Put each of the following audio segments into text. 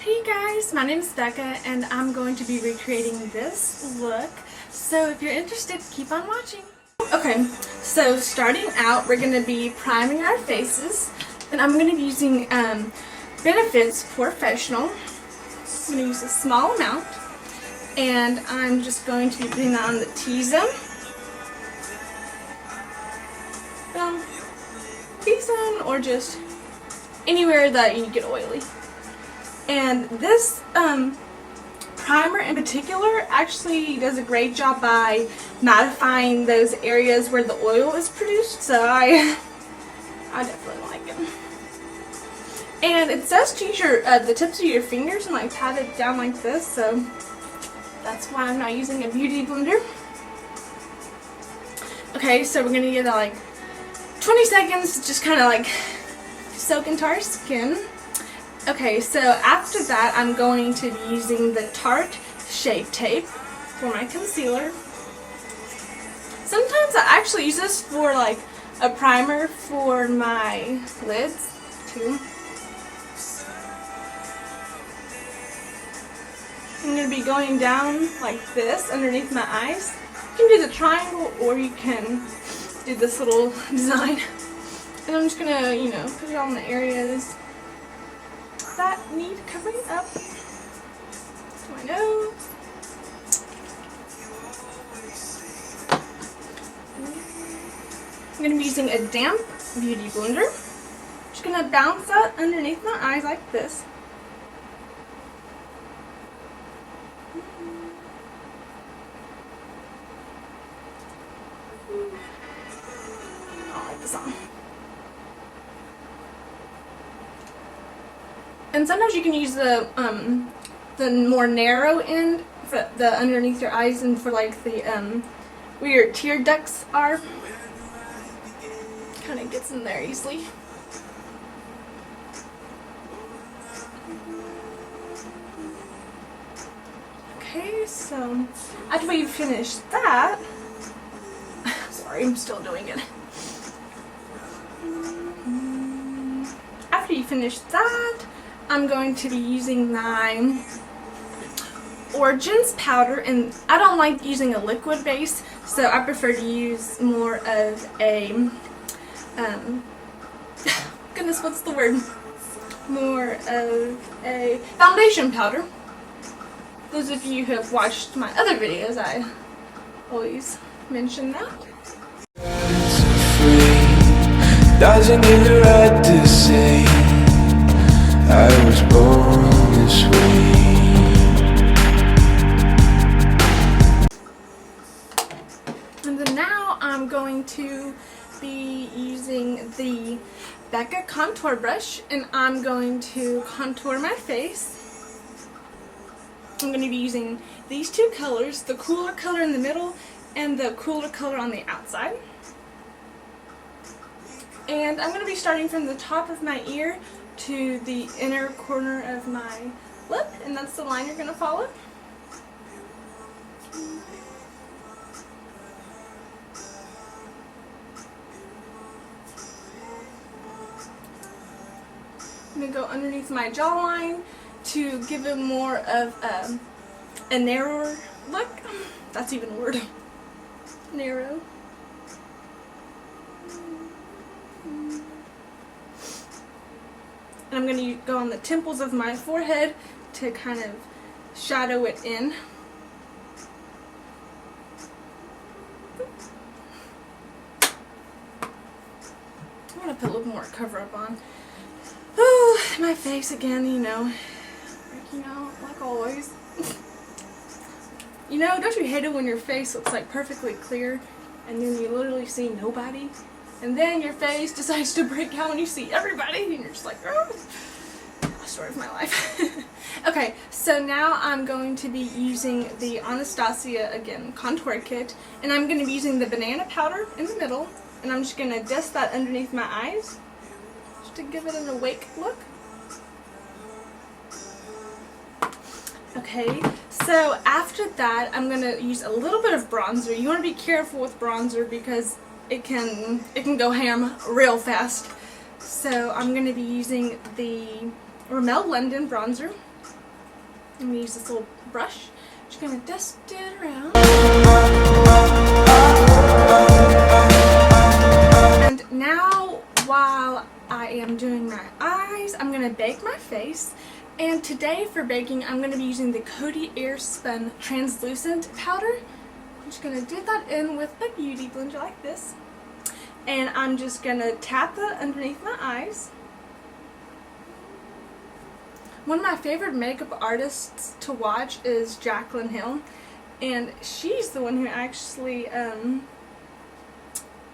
Hey guys, my name is Becca and I'm going to be recreating this look. So if you're interested, keep on watching. Okay, so starting out, we're going to be priming our faces. And I'm going to be using Benefit's Porefessional. I'm going to use a small amount. And I'm just going to be putting that on the T-zone. T-zone or just anywhere that you get oily. And this primer in particular actually does a great job by mattifying those areas where the oil is produced, so I definitely like it. And it says to use your the tips of your fingers and like pat it down like this, so that's why I'm not using a beauty blender. Okay, so we're gonna give that like 20 seconds to just kind of like soak into our skin. Okay, so after that, I'm going to be using the Tarte Shape Tape for my concealer. Sometimes I actually use this for like a primer for my lids too. I'm going to be going down like this underneath my eyes. You can do the triangle or you can do this little design. And I'm just going to, you know, put it on the areas that need covering up. To my nose. I'm going to be using a damp beauty blender. Just going to bounce that underneath my eyes like this. I like this on. And sometimes you can use the more narrow end for the underneath your eyes and for like the where your tear ducts are. Kind of gets in there easily. Okay, so after we finish that, sorry, I'm still doing it. After you finish that, I'm going to be using my Origins powder, and I don't like using a liquid base, so I prefer to use more of a, goodness, what's the word? More of a foundation powder. Those of you who have watched my other videos, I always mention that. Doesn't get the right to say I was born this way. And then now I'm going to be using the Becca contour brush, and I'm going to contour my face. I'm going to be using these two colors, the cooler color in the middle and the cooler color on the outside. And I'm going to be starting from the top of my ear to the inner corner of my lip, and that's the line you're going to follow. I'm going to go underneath my jawline to give it more of a narrower look. That's even a word. Narrow. And I'm going to go on the temples of my forehead to kind of shadow it in. I'm going to put a little more cover up on. Oh, my face again, you know, breaking out like always. You know, don't you hate it when your face looks like perfectly clear and then you literally see nobody? And then your face decides to break out and you see everybody and you're just like, oh, story of my life. Okay, so now I'm going to be using the Anastasia, again, contour kit. And I'm going to be using the banana powder in the middle. And I'm just going to dust that underneath my eyes, just to give it an awake look. Okay, so after that, I'm going to use a little bit of bronzer. You want to be careful with bronzer because it can go ham real fast. So I'm going to be using the Rimmel London bronzer. I'm going to use this little brush. Just going to dust it around. And now, while I am doing my eyes, I'm going to bake my face. And today for baking, I'm going to be using the Coty Airspun Translucent Powder. I'm just going to dip that in with my beauty blender like this. And I'm just going to tap that underneath my eyes. One of my favorite makeup artists to watch is Jaclyn Hill. And she's the one who actually,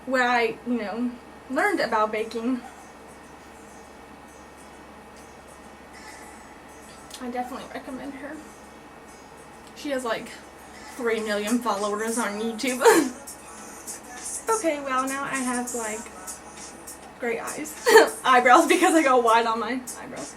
where I, learned about baking. I definitely recommend her. She has like 3 million followers on YouTube. Okay, well now I have like gray eyes. Eyebrows because I got white on my eyebrows.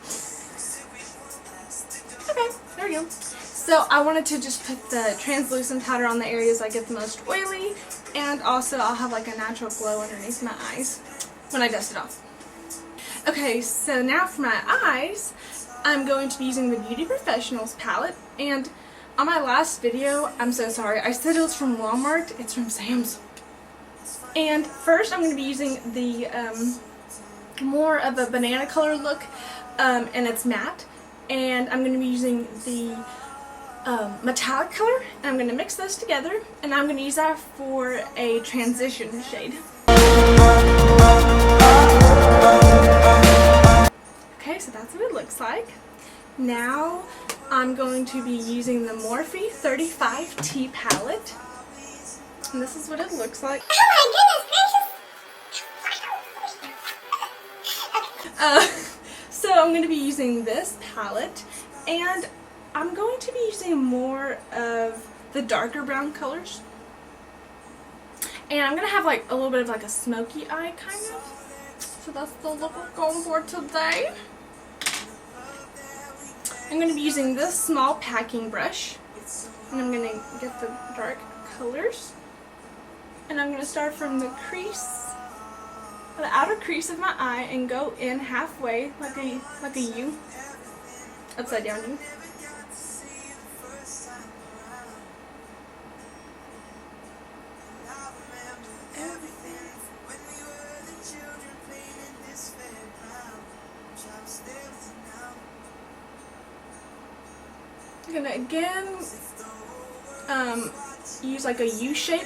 Okay, there we go. So I wanted to just put the translucent powder on the areas I get the most oily, and also I'll have like a natural glow underneath my eyes when I dust it off. Okay, so now for my eyes, I'm going to be using the Beauty Professionals palette, and on my last video, I'm so sorry, I said it was from Walmart, it's from Sam's. And first I'm going to be using the more of a banana color look, and it's matte, and I'm going to be using the metallic color, and I'm going to mix those together, and I'm going to use that for a transition shade. Okay, so that's what it looks like. Now I'm going to be using the Morphe 35T palette. And this is what it looks like. Oh my goodness! So I'm going to be using this palette, and I'm going to be using more of the darker brown colors. And I'm going to have like a little bit of like a smoky eye kind of. So that's the look we're going for today. I'm going to be using this small packing brush, and I'm going to get the dark colors, and I'm going to start from the crease, the outer crease of my eye, and go in halfway like a U, upside down U. I'm gonna again use like a U shape.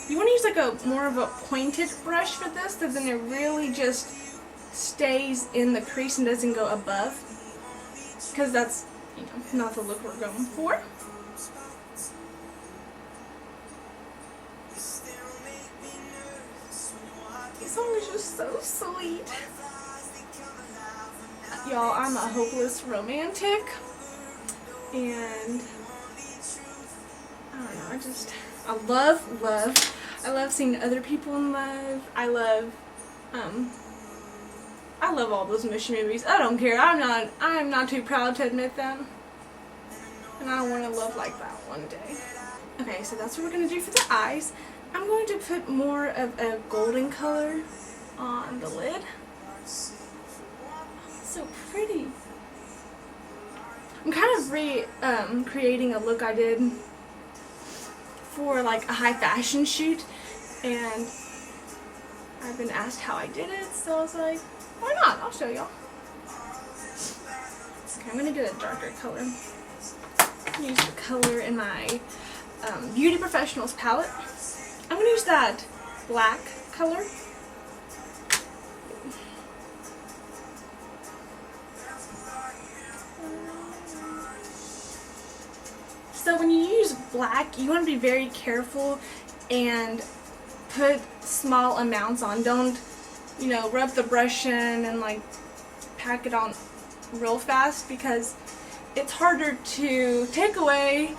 You want to use like a more of a pointed brush for this, so then it really just stays in the crease and doesn't go above, because that's not the look we're going for. This song is just so sweet. Y'all, I'm a hopeless romantic. And I don't know, I love seeing other people in love. I love all those mushy movies. I don't care. I'm not too proud to admit that. And I want to love like that one day. Okay, so that's what we're going to do for the eyes. I'm going to put more of a golden color on the lid. So pretty. I'm kind of creating a look I did for like a high fashion shoot, and I've been asked how I did it, so I was like, why not? I'll show y'all. Okay, I'm going to get a darker color. Use the color in my Beauty Professionals palette. I'm going to use that black color. So when you use black, you want to be very careful and put small amounts on. Don't, rub the brush in and like pack it on real fast, because it's harder to take away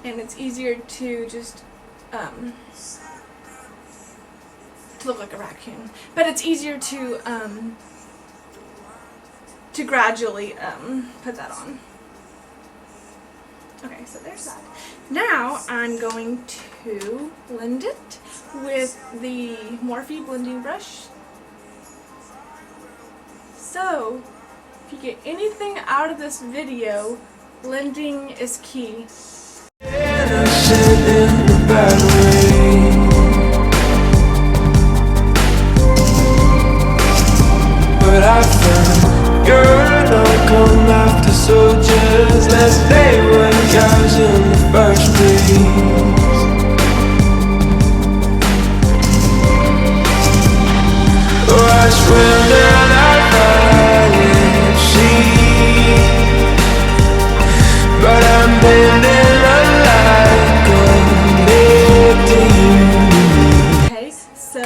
and it's easier to just to look like a raccoon. But it's easier to gradually put that on. Okay, so there's that. Now I'm going to blend it with the Morphe blending brush. So, if you get anything out of this video, blending is key. Innocent in a bad way. But I found girl, don't come after, so just let's stay what counts in the first place. Oh, I swim down our valley, see, but I'm bending like a lifting. Okay, so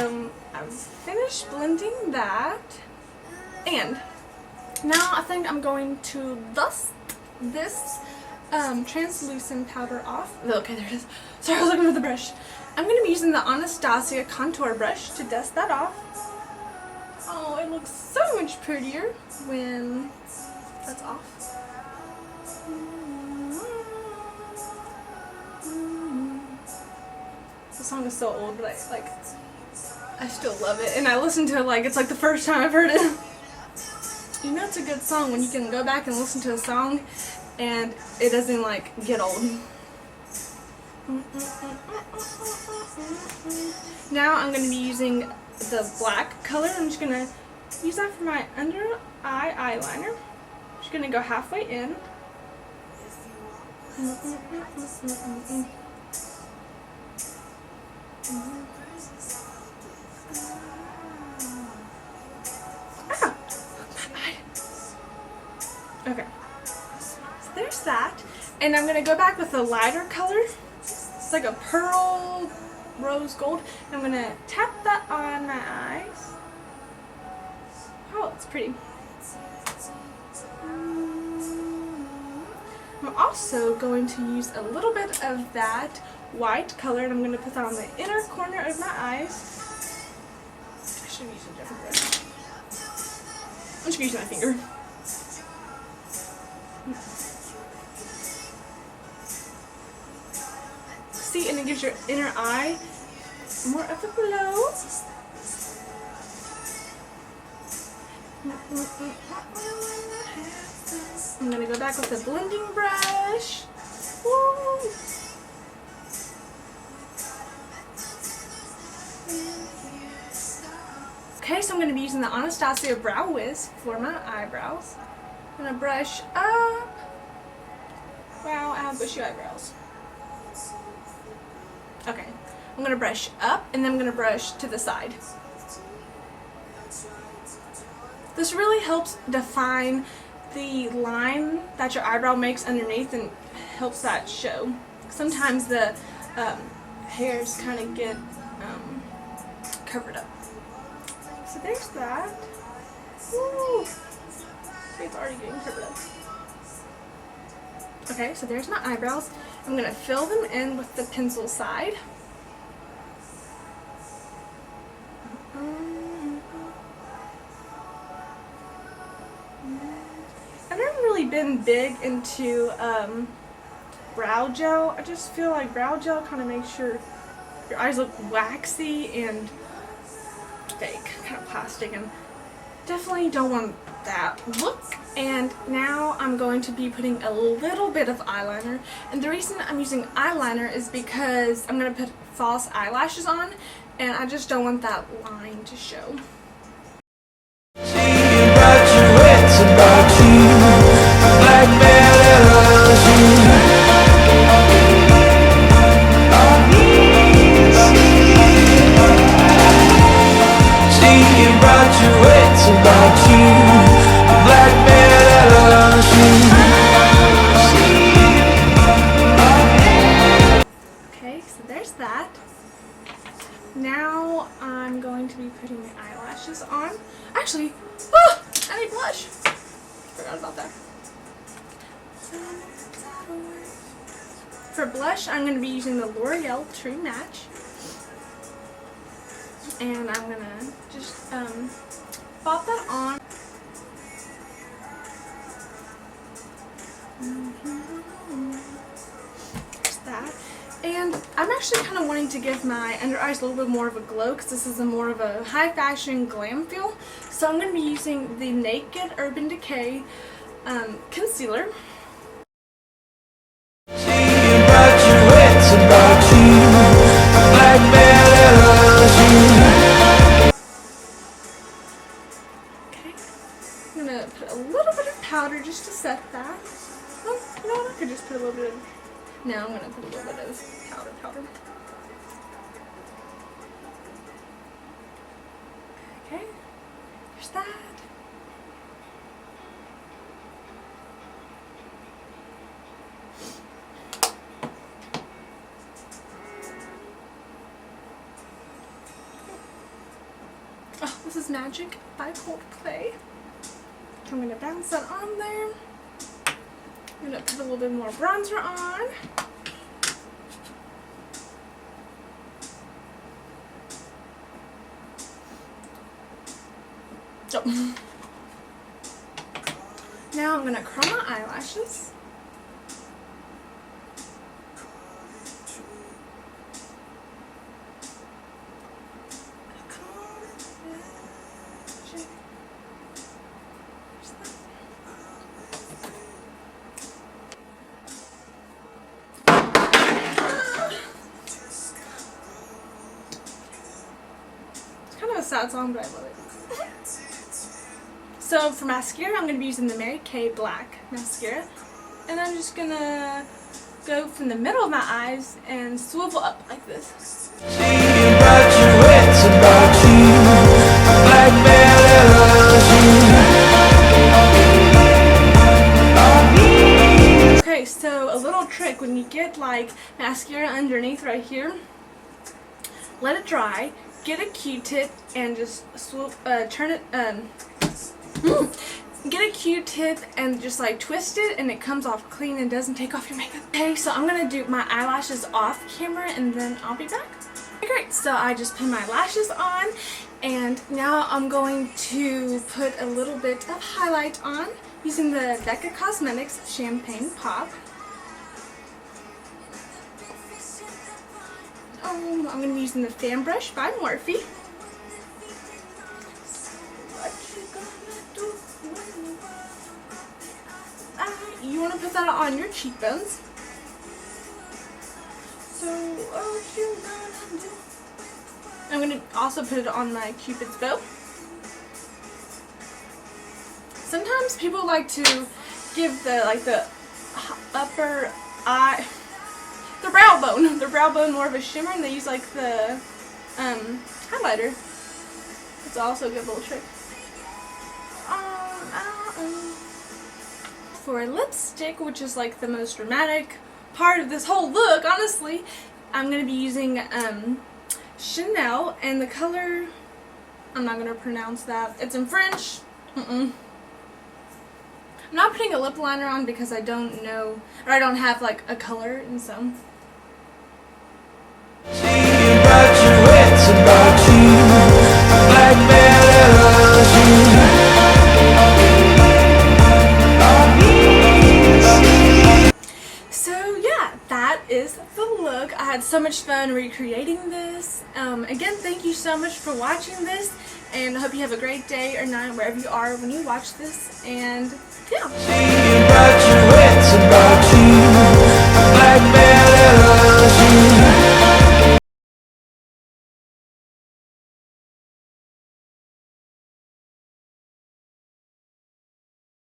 I've finished blending that, and now I think I'm going to dust this translucent powder off. Okay, there it is. Sorry, I was looking for the brush. I'm going to be using the Anastasia contour brush to dust that off. Oh, it looks so much prettier when that's off. The song is so old, but I still love it, and I listen to it like it's like the first time I've heard it. You know it's a good song when you can go back and listen to a song and it doesn't like get old. Now I'm going to be using the black color. I'm just going to use that for my under eye eyeliner. I'm just going to go halfway in. Okay, so there's that, and I'm going to go back with a lighter color. It's like a pearl rose gold. I'm going to tap that on my eyes. Oh, it's pretty. I'm also going to use a little bit of that white color, and I'm going to put that on the inner corner of my eyes. I should use a different brush. I'm just going to use my finger. See, and it gives your inner eye more of a glow. I'm gonna go back with the blending brush. Woo. Okay, so I'm gonna be using the Anastasia Brow Wiz for my eyebrows. I'm gonna brush up. Wow, I have bushy eyebrows. Okay, I'm going to brush up and then I'm going to brush to the side. This really helps define the line that your eyebrow makes underneath and helps that show. Sometimes the hairs kind of get covered up. So there's that. Woo! See, it's already getting covered up. Okay, so there's my eyebrows. I'm going to fill them in with the pencil side. I've never really been big into brow gel. I just feel like brow gel kind of makes your eyes look waxy and fake, kind of plastic, and definitely don't want that look. And now I'm going to be putting a little bit of eyeliner, and the reason I'm using eyeliner is because I'm going to put false eyelashes on, and I just don't want that line to show. Okay, so there's that. Now I'm going to be putting the eyelashes on. Actually, I need blush. Forgot about that. For blush, I'm going to be using the L'Oreal True Match. And I'm going to just pop that on. There's that. And I'm actually kind of wanting to give my under eyes a little bit more of a glow because this is a more of a high fashion glam feel. So I'm going to be using the Naked Urban Decay concealer. You know what? I could just put a little bit of. No, I'm gonna put a little bit of powder. Okay, there's that. Oh, this is Magic by Coldplay. I'm gonna bounce that on there. I'm gonna put a little bit more bronzer on. Oh. Now I'm gonna curl my eyelashes. It's kind of a sad song, but I love it. So for mascara, I'm going to be using the Maybelline-black mascara. And I'm just going to go from the middle of my eyes and swivel up like this. Okay, so a little trick, when you get like mascara underneath right here, let it dry, get a Q-tip and just turn it, get a Q-tip and just like twist it, and it comes off clean and doesn't take off your makeup. Okay, so I'm gonna do my eyelashes off camera and then I'll be back. Okay, great, so I just put my lashes on, and now I'm going to put a little bit of highlight on using the Becca Cosmetics Champagne Pop. Oh, I'm going to be using the Fan Brush by Morphe. You want to put that on your cheekbones. So, what you gonna do? I'm going to also put it on my Cupid's bow. Sometimes people like to give the upper eye, the brow bone more of a shimmer, and they use like the highlighter. It's also a good little trick. For a lipstick, which is like the most dramatic part of this whole look, honestly, I'm going to be using Chanel, and the color, I'm not going to pronounce that. It's in French. I'm not putting a lip liner on because I don't know, or I don't have like a color, and so. So yeah, that is the look. I had so much fun recreating this. Again, thank you so much for watching this, and I hope you have a great day or night wherever you are when you watch this, and yeah.